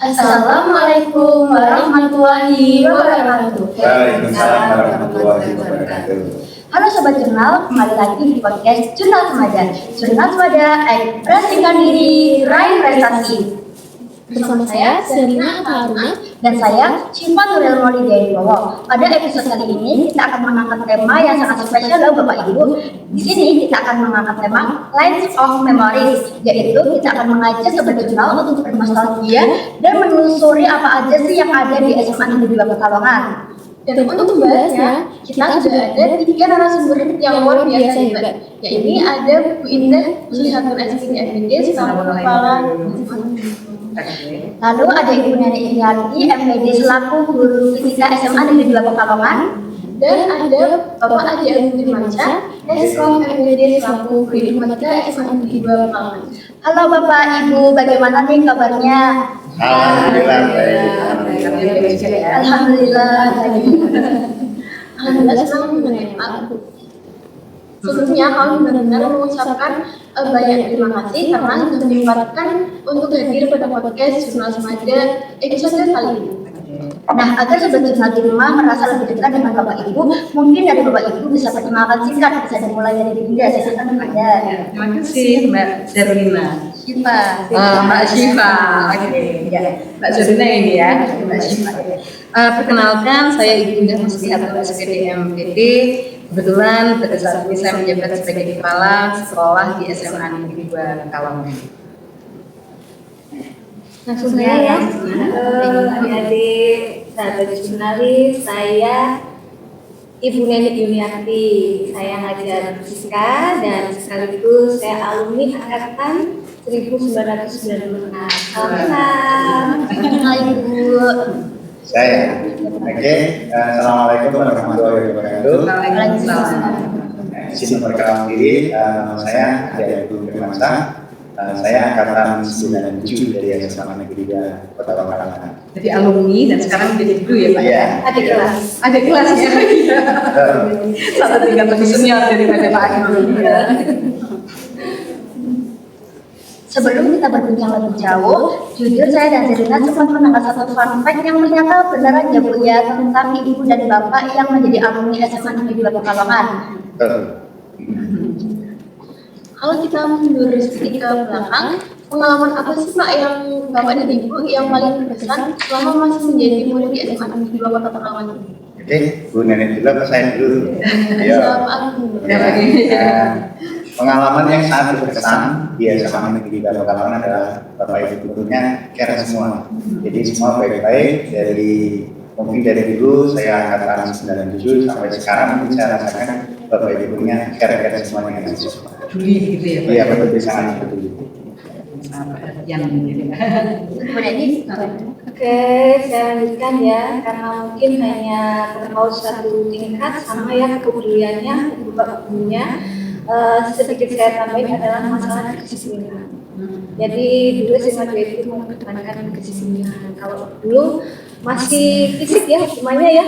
Assalamualaikum warahmatullahi wabarakatuh. Waalaikumsalam warahmatullahi wabarakatuh. Halo Sobat Jurnal, kembali lagi di podcast Jurnal Semaja. Jurnal Semaja, ekspresikan diri, raih prestasi. Bersama saya, Serina Haruna, dan saya, Syifa Nuril Maulidiawibowo. Pada episode kali ini, kita akan mengangkat tema yang sangat spesial loh Bapak Ibu. Di sini, kita akan mengangkat tema Lines of Memories, yaitu kita akan mengajak Sobat Jurnal untuk bernostalgia dan menelusuri apa aja sih yang ada di SMA Negeri 2 Pekalongan. Dan untuk membahasnya, kita sudah ada 3 narasumber yang luar biasa hebat. Yaitu ada Bu Indah, Lihatun SPT MPD, selamat malam. Lalu ada Ibu Nenek Irianti, MPD selaku guru fisika SMA Negeri 2 Pekalongan. Dan ada Bapak Adi Agung Firmansyah, Eskom MPD selaku guru informatika SMA Negeri 2 Pekalongan. Halo Bapak Ibu, bagaimana nih kabarnya? Alhamdulillah baik. Alhamdulillah baik. Alhamdulillah senang mengenai Pak. Sebelumnya kami benar-benar mengucapkan banyak terima kasih karena sudah menyempatkan untuk hadir pada podcast Jurnal Semaja episode kali ini. Nah, agar Sobat Jurnal di rumah merasa lebih dekat dengan Bapak Ibu, mungkin dari Bapak Ibu bisa perkenalkan singkat, bisa dimulai dari Dinda, silakan ada. Terima kasih Mbak Serina. Syifa. Mbak Syifa. Oke. Ya. Mbak Serina ini ya. Mbak Syifa. Perkenalkan, saya Ibu Indah Muslihatun SPT MPD. Kebetulan pada saat ini saya menjabat sebagai kepala sekolah di SMA Negeri 2 Pekalongan. Langsung saya ya, adik-adik sahabat jurnalis, saya Ibu Nenek Yuniarti. Saya ngajar fisika dan sekaligus saya alumni angkatan 1996. Salam Hai Ibu. Saya. Oke, assalamualaikum warahmatullahi wabarakatuh. Waalaikumsalam. Izin perkenalan diri, nama saya Adi Agung Firmansyah. Saya angkatan 97 dari SMA Negeri 2 Kota Pekalongan. Jadi alumni dan sekarang menjadi guru ya Pak? Iya. adik kelas. Ada kelas ya? Satu tingkat lebih senior daripada Pak Agung. Sebelum kita berbincang lebih jauh, jujur saya dan Serina sempat menangkap satu fun fact yang ternyata beneran ya Bu ya tentang Ibu dan Bapak yang menjadi alumni SMA Negeri 2 Pekalongan. Kalau kita mundur sedikit ke belakang, pengalaman apa sih Pak yang Bapak dan Ibu yang paling berkesan selama masih menjadi murid di SMA Negeri 2 Pekalongan? Oke, Bu Nenek dulu apa saya dulu? Ya. Pengalaman yang sangat berkesan di SMA Negeri 2 Pekalongan adalah Bapak Ibu gurunya care semua. Jadi semua baik-baik mungkin dari dulu saya angkatan 97 sampai sekarang mungkin saya rasakan Bapak Ibu gurunya care semuanya dengan siswa. Peduli gitu ya Pak? Iya betul, sangat peduli. Yang Bu Neni, Oke, saya lanjutkan ya, karena mungkin hanya terpaut satu tingkat sama ya kepeduliannya Bapak gurunya. Sedikit saya tambahin adalah masalah kedisiplinan. Jadi dulu SMA 2 itu mengedepankan kedisiplinan. Kalau dulu masih fisik ya hukumannya ya,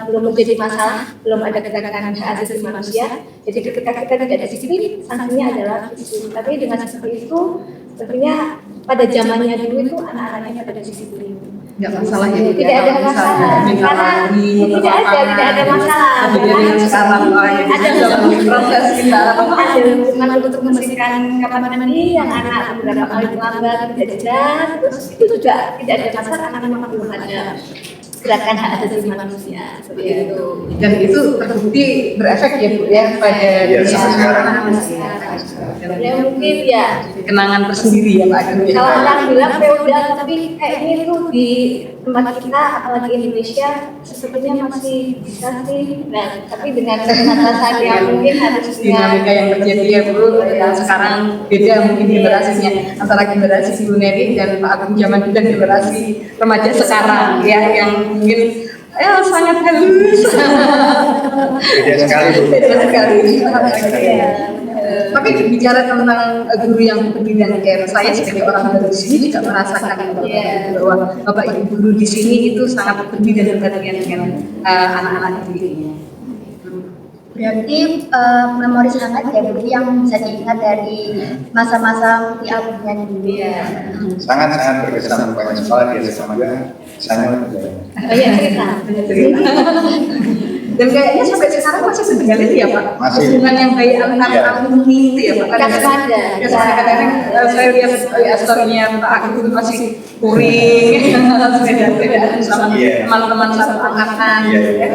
belum menjadi masalah, belum ada gerakan hak asasi manusia. Jadi ketika kita tidak disiplin, sanksinya adalah fisik. Tapi dengan seperti itu, sebenarnya pada zamannya dulu itu anak-anaknya pada disiplin. nggak masalah ya Bu? Tidak ada masalah, karena tidak ada masalah. Tapi dari sekarang ada proses kita Ada hubungan untuk membersihkan kamar mandi yang anak beberapa kali terlambat tidak jelas, terus itu juga tidak ada masalah karena memang belum ada gerakan hak asasi manusia seperti itu. dan itu terbukti berefek ya Bu ya pada Iya, sampai sekarang. Ya mungkin ya kenangan tersendiri ya Pak Agung. kalau orang bilang feodal tapi kayaknya itu di tempat kita apalagi Indonesia sepertinya masih bisa sih. Nah tapi dengan keterbatasan yang mungkin harus Dinamika yang terjadi ya Bu, yang sekarang beda mungkin generasinya antara generasi Bu Neri dan Pak Agung zaman dulu dan generasi remaja sekarang ya yang mungkin sangat halus. Beda sekali Bu. Beda sekali. Tapi bicara tentang guru yang peduli dan care, saya sebagai orang baru di sini juga merasakan bahwa Bapak Ibu guru di sini itu sangat peduli dan perhatian dengan anak-anak didiknya. Berarti memori hangat ya Bu yang bisa diingat dari masa-masa multi albumnya dulu. Sangat-sangat berkesan pokoknya sekolah di SMA juga sangat Iya, cerita. Dan kayaknya sampai sekarang masih terjalin ya Pak? Masih. Hubungan yang baik antar Iya. alumni itu ya Pak? Kadang-kadang. Kadang-kadang saya lihat story-nya Pak Agus itu masih touring, sepeda-sepedaan sama Iya. teman-teman satu angkatan. Iya.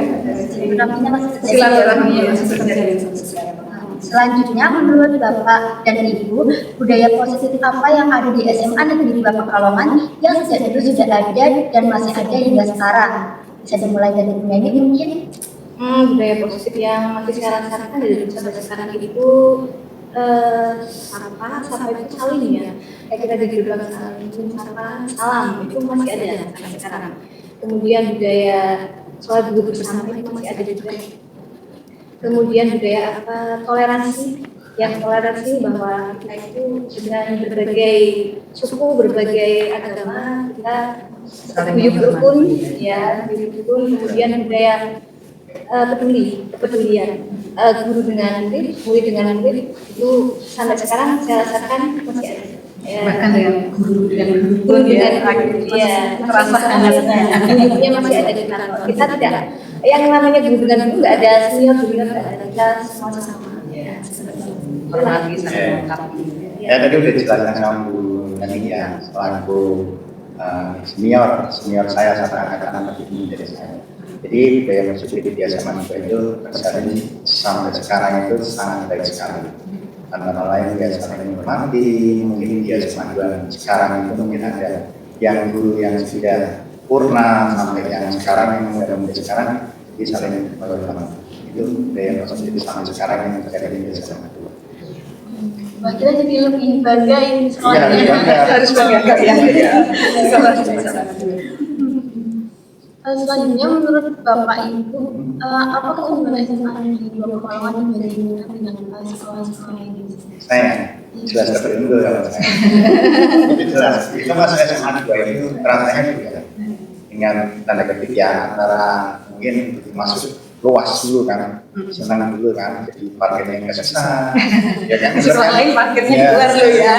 Silaturahminya masih terjadi. Silaturahmi masih terjalin sampai sekarang. Selanjutnya, menurut Bapak dan Ibu, budaya positif apa yang ada di SMA Negeri 2 Pekalongan yang sejak dulu sudah ada dan masih ada hingga sekarang? Bisa dimulai dari Bu Neni mungkin? Budaya positif yang masih saya rasakan dari dulu sampai sekarang itu sapa itu saling ya. Kayak kita di gerbang saling sapa, salam itu masih ada sampai sekarang. Kemudian budaya sholat duduk bersama itu masih ada juga. Kemudian budaya toleransi, yang toleransi bahwa kita itu dengan berbagai suku, berbagai agama kita hidup rukun, ya hidup rukun. Kemudian budaya kepedulian guru dengan murid dengan murid itu sampai sekarang saya rasakan masih ada. Ya. Bahkan dengan guru dengan Guru guru dengan ya, terasa hangatnya. hidupnya masih ada di kantor. Kita tidak yang namanya guru dengan guru nggak ada senior junior, nggak ada, kita semua sama. Ya, Hormati saling melengkapi. Ya tadi udah dijelaskan sama Bu Nani ya, selaku senior saya sama anak-anak lebih tinggi dari saya. Jadi budaya positif di SMA itu terjadi sampai sekarang itu sangat baik sekali. Antara lain dia saling menghormati, mungkin dia SMA 2 sekarang itu mungkin ada yang dulu yang sudah purna sampai yang sekarang yang muda-muda sekarang dia saling menghormati. Itu budaya positif sampai sekarang yang terjadi di SMA 2. Wah, kita jadi lebih bangga ini Iya, sekolahnya. bangga. Harus bangga ya. Selanjutnya, menurut Bapak Ibu, apa keunggulan SMA Negeri 2 Pekalongan dibandingkan dengan sekolah-sekolah ini? Saya jelas terunggul kalau saya. Itu jelas. Itu masuk SMA 2 itu rasanya juga dengan tanda kutip ya antara mungkin masuk luas dulu kan, senang dulu kan, jadi parkirnya nggak susah, ya kan? Sekolah lain parkirnya di luar loh ya.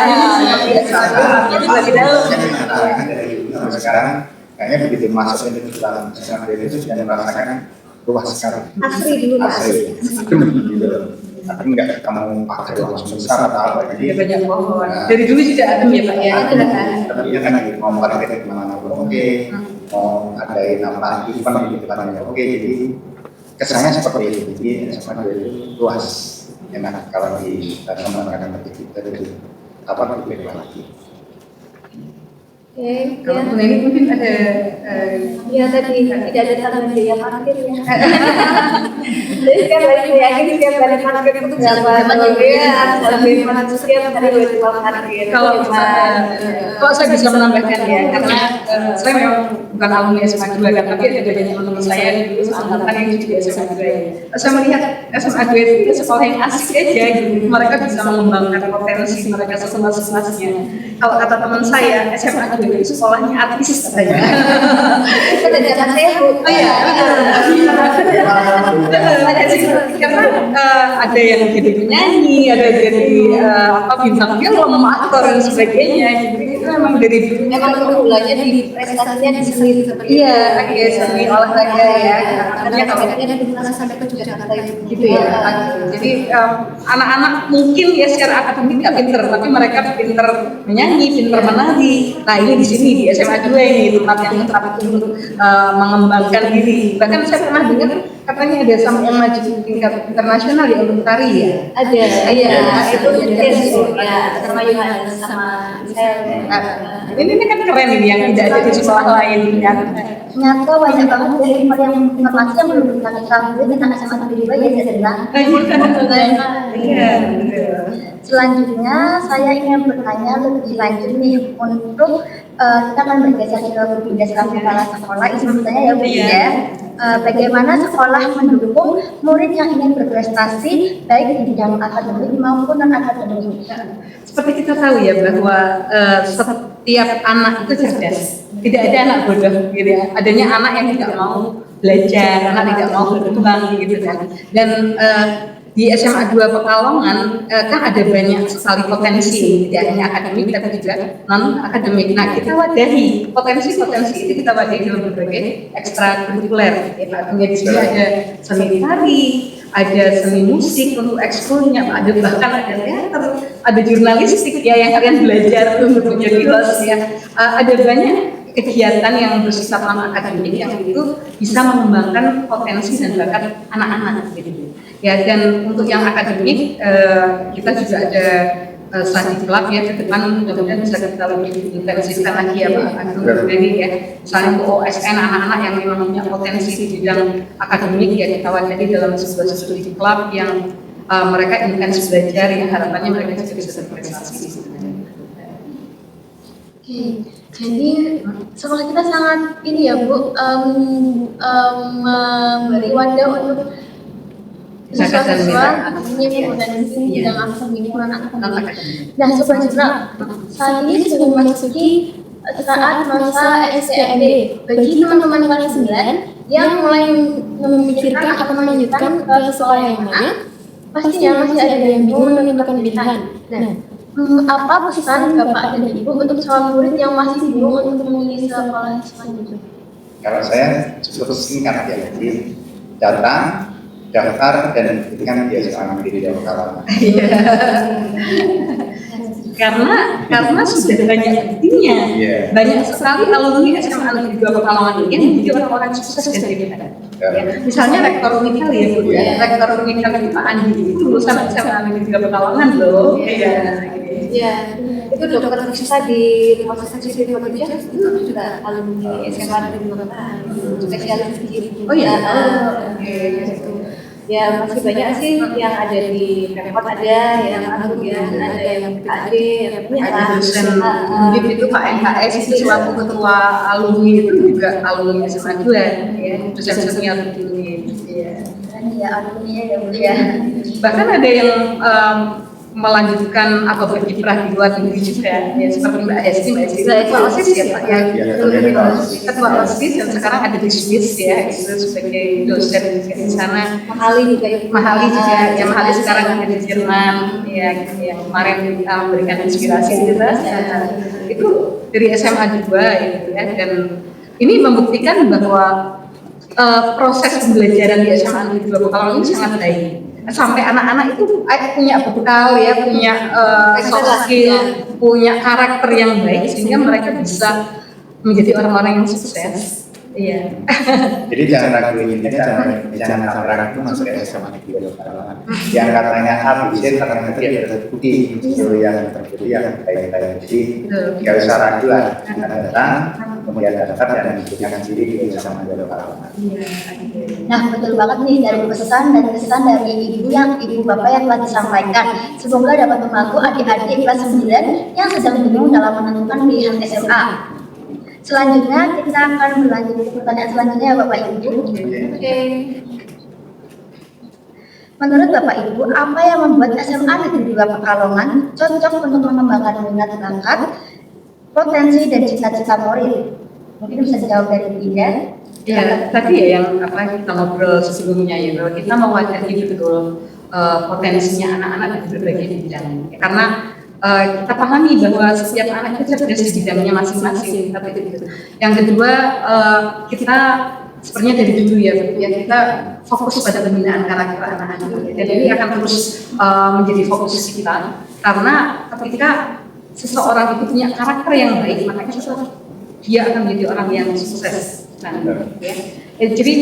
Biasa. Di dalam. Dari dulu sampai sekarang kayaknya begitu masuk itu dalam SMA 2 itu sudah merasakan luas sekali. asri dulu Pak. Asli, gitu. Tapi nggak kamu pakai langsung besar atau apa Iya jadi banyak pohon. Dari dulu sudah ada ya Pak ya. Ada kan? tapi ya kan mau parkir di mana pun oke, mau adain apa event di depannya oke, jadi kesannya seperti itu. Jadi SMA 2 itu luas, enak kalau di teman-teman lebih kita itu apa lebih lagi. Oke, Kalau ya. Bu Neni mungkin ada Ya tadi tidak ada tambahan biaya parkir ya. Jadi setiap balik yakin setiap balik parkir itu berapa? Ya, lebih 500 setiap hari wajib parkir. kalau saya bisa menambahkan ya karena saya memang bukan alumni SMA 2 kan tapi ada banyak teman-teman saya dulu angkatan yang juga SMA 2 ya. Saya melihat SMA 2 itu sekolah yang asik aja gitu. Mereka bisa mengembangkan potensi mereka sekelas-kelasnya. Kalau kata teman saya SMA 2 itu sekolahnya artis katanya. Kita dari anak saya Bu. Oh iya, karena ada yang jadi penyanyi, ada yang jadi bintang film, aktor dan sebagainya. Jadi itu memang dari dulu. Memang keunggulannya di prestasinya di seni seperti itu. Iya, kayak seni olahraga ya. Karena katanya di mana sampai ke Jakarta itu. Gitu ya. Jadi anak-anak mungkin ya secara akademik nggak pinter, tapi mereka pinter menyanyi, pinter menari. Nah ini di sini di SMA 2 ini tempat yang tepat untuk mengembangkan diri. Bahkan saya pernah dengar katanya ada sampai yang maju tingkat internasional ya untuk tari ya. Ada, iya, itu jazz ya, sama Yohanes sama saya. Ini kan keren ini yang tidak ada di sekolah lain kan. Ternyata banyak banget dari informasi yang belum kita ketahui tentang SMA Negeri 2 ya Zazila. Iya, betul. Selanjutnya saya ingin bertanya lebih lanjut nih untuk kita akan bergeser ke Bu Dinda selaku kepala sekolah. Izin bertanya ya Bu Dinda, bagaimana sekolah mendukung murid yang ingin berprestasi baik di bidang akademik maupun non akademik? Seperti kita tahu ya bahwa setiap anak itu cerdas. Tidak ada anak bodoh gitu ya. Adanya anak yang tidak mau belajar, anak tidak mau berkembang gitu kan. Dan di SMA 2 Pekalongan kan ada banyak sekali potensi, tidak hanya akademik tapi juga non akademik. Nah, kita wadahi potensi itu, kita wadahi dalam berbagai ekstrakurikuler. Ya, di sini ada seni tari, ada seni musik untuk ekskulnya, ada bahkan ada teater, ada jurnalistik ya yang kalian belajar untuk menjadi host ya. Ada banyak kegiatan yang bersifat non akademik yang itu bisa mengembangkan potensi dan bakat anak-anak gitu. Ya, dan untuk yang akademik kita juga ada study club ya, ke depan mudah-mudahan bisa kita lebih intensifkan lagi ya Pak Agung Berani ya. Misalnya untuk OSN anak-anak yang memang punya potensi di bidang akademik ya kita wadahi dalam sebuah studi club yang mereka intens belajar yang harapannya mereka juga bisa berprestasi. Oke, jadi sekolah kita sangat ini ya Bu, memberi wadah untuk siswa-siswa punya potensi di bidang akademik akademik. Nah, Sobat Jurnal, saat ini sudah memasuki saat masa SPMB bagi teman-teman kelas 9 yang mulai memikirkan akan melanjutkan ke sekolah yang mana, pastinya masih ada yang bingung menentukan pilihan. Nah, apa pesan Bapak dan Ibu untuk calon murid yang masih bingung untuk memilih sekolah selanjutnya? Kalau saya cukup singkat ya, jadi datang, daftar dan buktikan dia selama diri dan Pekalongan. Karena sudah banyak buktinya, banyak sekali alumni SMA Negeri 2 Pekalongan ini yang menjadi orang-orang sukses dan hebat. Ya. Misalnya rektor Unikal ya Bu, rektor Unikal Pak Andi itu lulusan SMA Negeri 2 Pekalongan loh. Iya, itu dokter Nisa di rumah sakit Siti Khadijah itu juga alumni SMA Negeri 2 Pekalongan, spesialis di Oh iya. Ya masih banyak sih yang ada di Pemkot, ada yang Agung ya, ada yang PAD, yang punya ada dosen Undip itu Pak NKS itu selaku ketua alumni itu juga alumni SMA 2 ya, dosen senior itu ya. Ya alumni ya Bu ya. Bahkan ada yang melanjutkan atau berkiprah di luar negeri juga ya, seperti Mbak Esti ketua OSIS ya Pak ya, ketua OSIS dan sekarang ada di Swiss ya, itu sebagai dosen juga di sana. Mahali juga ya, Mahali sekarang ada di Jerman ya, yang kemarin memberikan inspirasi kita itu dari SMA 2 gitu ya, dan ini membuktikan bahwa proses pembelajaran di SMA Negeri 2 Pekalongan ini sangat baik. Sampai anak-anak itu punya bekal ya, punya soft skill, punya karakter yang baik sehingga mereka bisa menjadi orang-orang yang sukses. Iya. Jadi jangan ragu ini, jangan sampai ragu masuk SMA Negeri 2 Pekalongan. Yang katanya A, B, C, ternyata dia terbukti itu yang terbukti yang baik-baik. Jadi nggak usah ragu lah, datang, kemudian daftar dan buktikan diri di SMA Negeri 2 Pekalongan. Nah, betul banget nih dari pesan dan kesan dari ibu bapak yang telah disampaikan. Semoga dapat membantu adik-adik kelas 9 yang sedang bingung dalam menentukan pilihan SMA. Selanjutnya kita akan berlanjut ke pertanyaan selanjutnya ya Bapak Ibu. Oke. Menurut Bapak Ibu, apa yang membuat SMA Negeri 2 Pekalongan cocok untuk mengembangkan minat bakat, potensi dan cita-cita murid? Mungkin bisa dijawab dari Ida. Ya, tadi ya yang kita ngobrol sebelumnya ya, bahwa kita mewadahi betul potensinya anak-anak di berbagai bidang. Karena kita pahami bahwa setiap anak itu cerdas di bidangnya masing-masing. Yang kedua, kita sebenarnya dari dulu ya kita fokus pada pembinaan karakter anak-anak. Dan ini akan terus menjadi fokus kita, karena ketika seseorang itu punya karakter yang baik, maka dia akan menjadi orang yang sukses. Jadi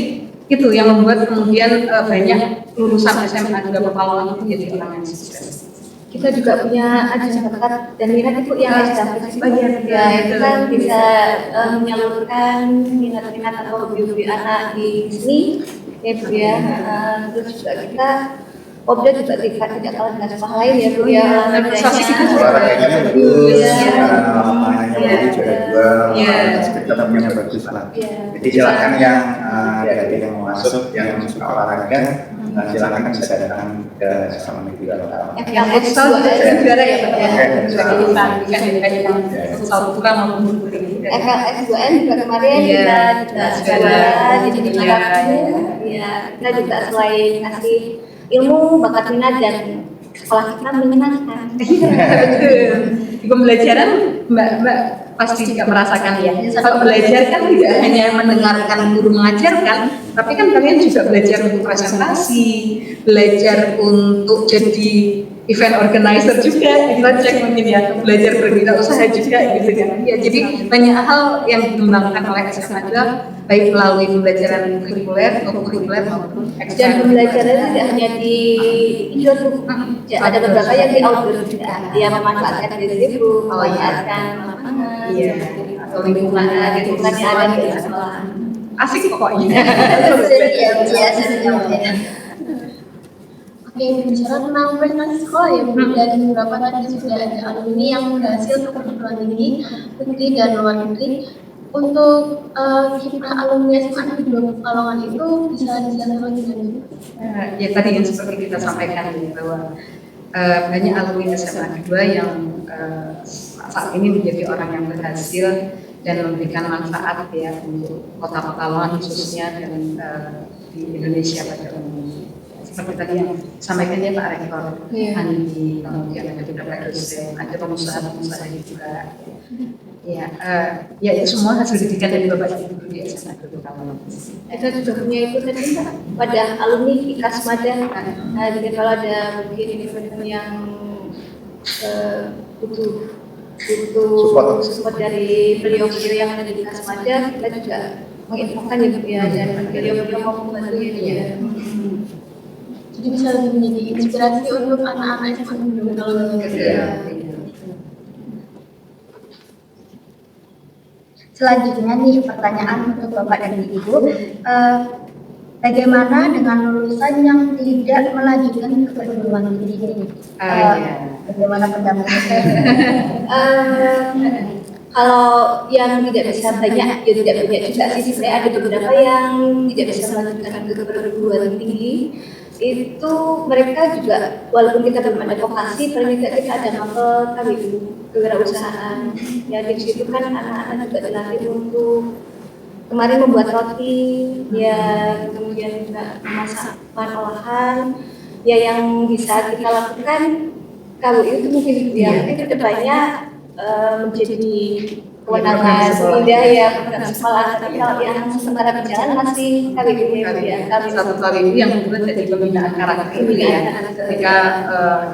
itu yang membuat kemudian banyak lulusan SMA 2 Pekalongan itu menjadi orang yang sukses. Kita juga punya ajang bakat dan minat itu yang established ya, itu kan bisa menyalurkan minat-minat atau hobi-hobi anak di sini ya Bu ya. Terus juga kita Obda juga tidak kalah dengan sekolah lain ya Bu ya. Olahraganya bagus, mainnya juga kita punya bagus lah. Jadi silakan yang adik-adik yang mau masuk, yang suka olahraga, silakan bisa datang ke SMA Negeri 2 Pekalongan. Yang futsal juga juara ya Pak ya. Futsal putra maupun putri. FLS 2N juga kemarin Iya, kita juga sudah juara, ada. jadi kita Iya, ya kita juga selain kasih ilmu, bakat minat dan sekolah kita menyenangkan. Betul. Di pembelajaran Mbak pasti juga merasakan ya. Kalau belajar kan tidak hanya mendengarkan guru mengajarkan, tapi kan kalian juga belajar untuk presentasi, belajar untuk jadi event organizer juga, kita cek mungkin ya, belajar berwirausaha juga gitu kan. Ya, jadi banyak hal yang dikembangkan oleh SMA juga, baik melalui pembelajaran kurikuler maupun Dan eksternal. pembelajaran tidak hanya di indoor, ya, ada beberapa yang di outdoor juga, yang memanfaatkan gazebo, memanfaatkan lapangan, Iya, atau lingkungan lingkungan yang ada di sekolah. asik pokoknya. Oke, bicara tentang prestasi sekolah ya, Bu. Dan beberapa tadi sudah ada alumni yang berhasil ke perguruan tinggi, negeri dan luar negeri. Untuk kiprah alumni SMA Negeri 2 Pekalongan itu bisa dijelaskan lagi dari Bu? Ya tadi yang seperti kita sampaikan ya, bahwa banyak alumni SMA 2 yang saat ini menjadi orang yang berhasil dan memberikan manfaat ya untuk kota Pekalongan khususnya dan di Indonesia pada umumnya. Seperti tadi yang sampaikan ya Pak Rektor, Andi, kemudian ada beberapa dosen, ada pengusaha-pengusaha juga. Ya, ya itu semua hasil didikan dari Bapak Ibu guru di SMA Negeri Pekalongan. Kita juga punya itu tadi Pak, pada alumni Kasmada. Nah, jadi kalau ada mungkin event yang butuh support dari beliau-beliau yang ada di Kasmada, kita juga menginfokan ya dan beliau-beliau mau membantu ya. Jadi bisa lebih menjadi inspirasi untuk anak-anak SMA Negeri 2 Pekalongan. Selanjutnya nih pertanyaan untuk Bapak dan Ibu, bagaimana dengan lulusan yang tidak melanjutkan ke perguruan tinggi ini? Bagaimana pendapatnya? Kalau yang tidak bisa banyak, ya tidak banyak juga sih. Sebenarnya ada beberapa yang tidak bisa melanjutkan ke perguruan tinggi. Itu mereka juga, walaupun kita belum ada vokasi, paling tidak kita ada mapel KWU, kewirausahaan. Ya di situ kan anak-anak juga dilatih untuk kemarin membuat roti, ya kemudian juga memasak bahan olahan. Ya yang bisa kita lakukan KWU itu mungkin ya mungkin kedepannya menjadi kewenangan Indah ya sekolah, tapi kalau yang sementara berjalan masih KWU ya. Satu KWU yang kemudian jadi pembinaan karakter ini ya. Ketika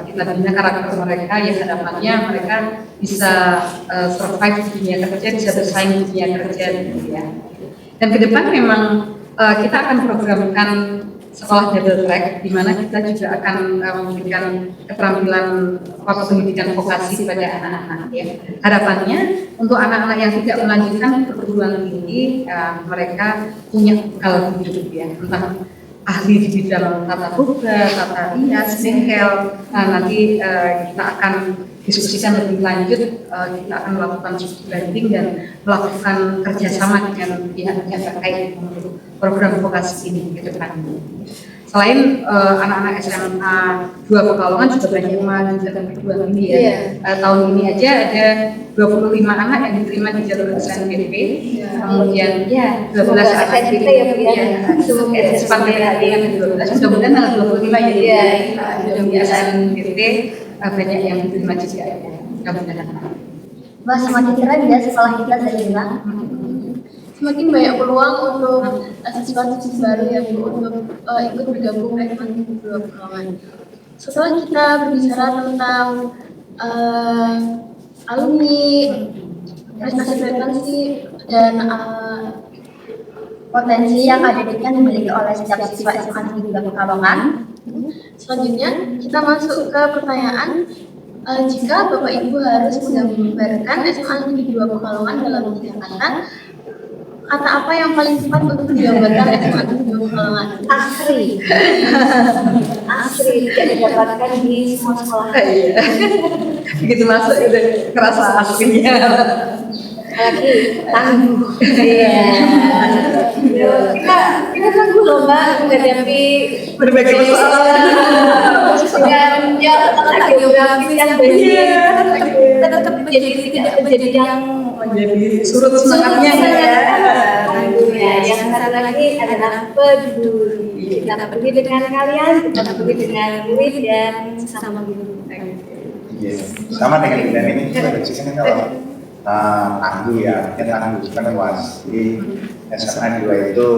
kita bina karakter mereka, ya harapannya mereka bisa survive di dunia kerja, bisa bersaing di dunia kerja gitu ya. Dan ke depan memang kita akan programkan sekolah double track, di mana kita juga akan memberikan keterampilan pendidikan vokasi pada anak-anak ya. Harapannya untuk anak-anak yang tidak melanjutkan ke perguruan tinggi, mereka punya bekal hidup ya, entah ahli di bidang tata boga, tata rias, bengkel. Nanti kita akan diskusikan lebih lanjut, kita akan melakukan studi banding dan melakukan kerjasama dengan pihak-pihak terkait untuk program vokasi ini ke depan. Selain anak-anak SMA 2 Pekalongan juga banyak yang melanjutkan perguruan tinggi ya. Tahun ini aja ada 25 anak yang diterima di jalur SNPTP, kemudian ya 12 SNPTP ya, sepanjang hari yang 12, mudah-mudahan tanggal 25 ya, di SNPTP banyak yang diterima juga ya, mudah-mudahan. Wah, semakin keren ya sekolah kita Zainah. Semakin banyak peluang untuk siswa-siswi baru yang untuk ikut bergabung ke SMA Negeri 2 Pekalongan. Setelah kita berbicara tentang alumni, prestasi-prestasi dan potensi yang ada yang dimiliki oleh setiap siswa SMA Negeri 2 Pekalongan. Selanjutnya kita masuk ke pertanyaan, jika Bapak Ibu harus menggambarkan SMA Negeri 2 Pekalongan dalam 3 kata, kata apa yang paling tepat untuk menggambarkan SMA Negeri 2 Pekalongan? Asri. Asri tidak didapatkan di semua sekolah. Begitu masuk udah kerasa aslinya. Lagi tangguh. Iya. Kita tangguh loh Mbak menghadapi Berbagai persoalan. dan ya letak geografis yang banyak tetap menjadi tidak menjadi yang menjadi surut semangatnya ya. Ya, yang satu lagi adalah peduli. Kita peduli dengan kalian, kita peduli dengan murid dan sama guru. Yes. Sama dengan kita ini, basicnya kalau tangguh ya, kita tangguh kan luas. Jadi SMA 2 itu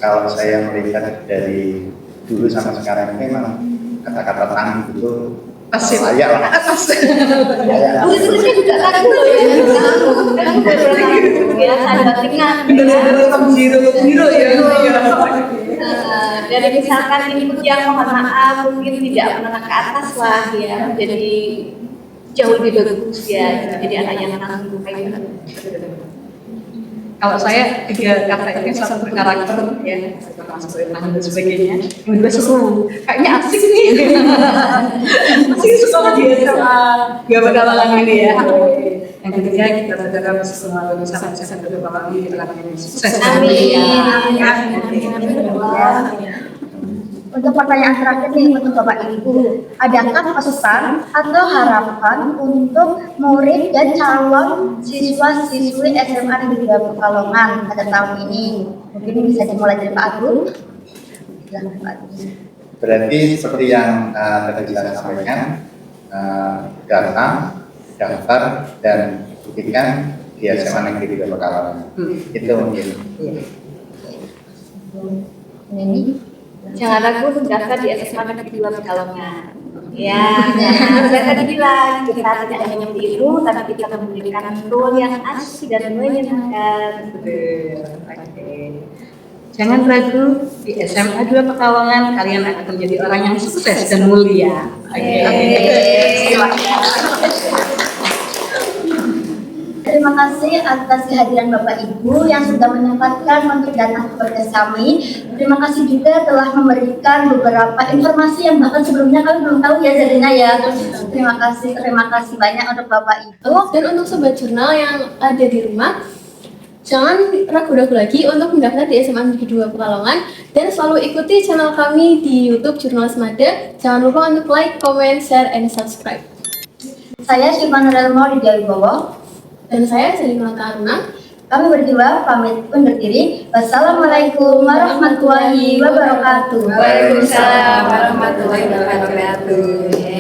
kalau saya melihat dari dulu sama sekarang ini memang kata-kata tangguh itu Pasti layak lah. Layak. Murid-muridnya juga takut loh ya. Ya, sadar ingat. Benar-benar zero ya. Dari misalkan input yang mohon maaf mungkin tidak menengah ke atas lah ya, jadi jauh lebih bagus ya, jadi anak yang tangguh kayak gitu. Kalau saya 3 kata ini satu berkarakter ya, termasuk dan sebagainya. Yang kedua seru, kayaknya asik nih. Asik suka dia sama gak bakalan ini ya. Yang ketiga kita berdoa semua bisa saya berdoa kami di dalam sukses. Amin. Untuk pertanyaan terakhir nih untuk Bapak Ibu, adakah pesan atau harapan untuk murid dan calon siswa-siswi SMA Negeri 2 Pekalongan pada tahun ini? Mungkin bisa dimulai dari Pak Agung. Silakan Pak Agung. Berarti seperti yang tadi saya sampaikan, datang, daftar, dan buktikan di SMA Negeri 2 Pekalongan. Itu mungkin. Ini Jangan ragu untuk daftar di SMA Negeri 2 Pekalongan. Ya, saya tadi bilang kita tidak hanya meniru, tapi kita memberikan role yang asik dan menyenangkan. Jangan ragu di SMA 2 Pekalongan kalian akan menjadi orang yang sukses dan mulia. terima kasih atas kehadiran Bapak Ibu yang sudah menyempatkan untuk datang kepada kami. Terima kasih juga telah memberikan beberapa informasi yang bahkan sebelumnya kami belum tahu ya Zarina ya. Terima kasih banyak untuk Bapak Ibu. Dan untuk sobat jurnal yang ada di rumah, jangan ragu-ragu lagi untuk mendaftar di SMA Negeri 2 Pekalongan dan selalu ikuti channel kami di YouTube Jurnalis Mada. Jangan lupa untuk like, comment, share, and subscribe. Saya Syifa Nurelmo di Wibowo. Dan saya Selina Karuna. Kami berdua pamit undur diri. Wassalamualaikum warahmatullahi wabarakatuh. Waalaikumsalam warahmatullahi wabarakatuh.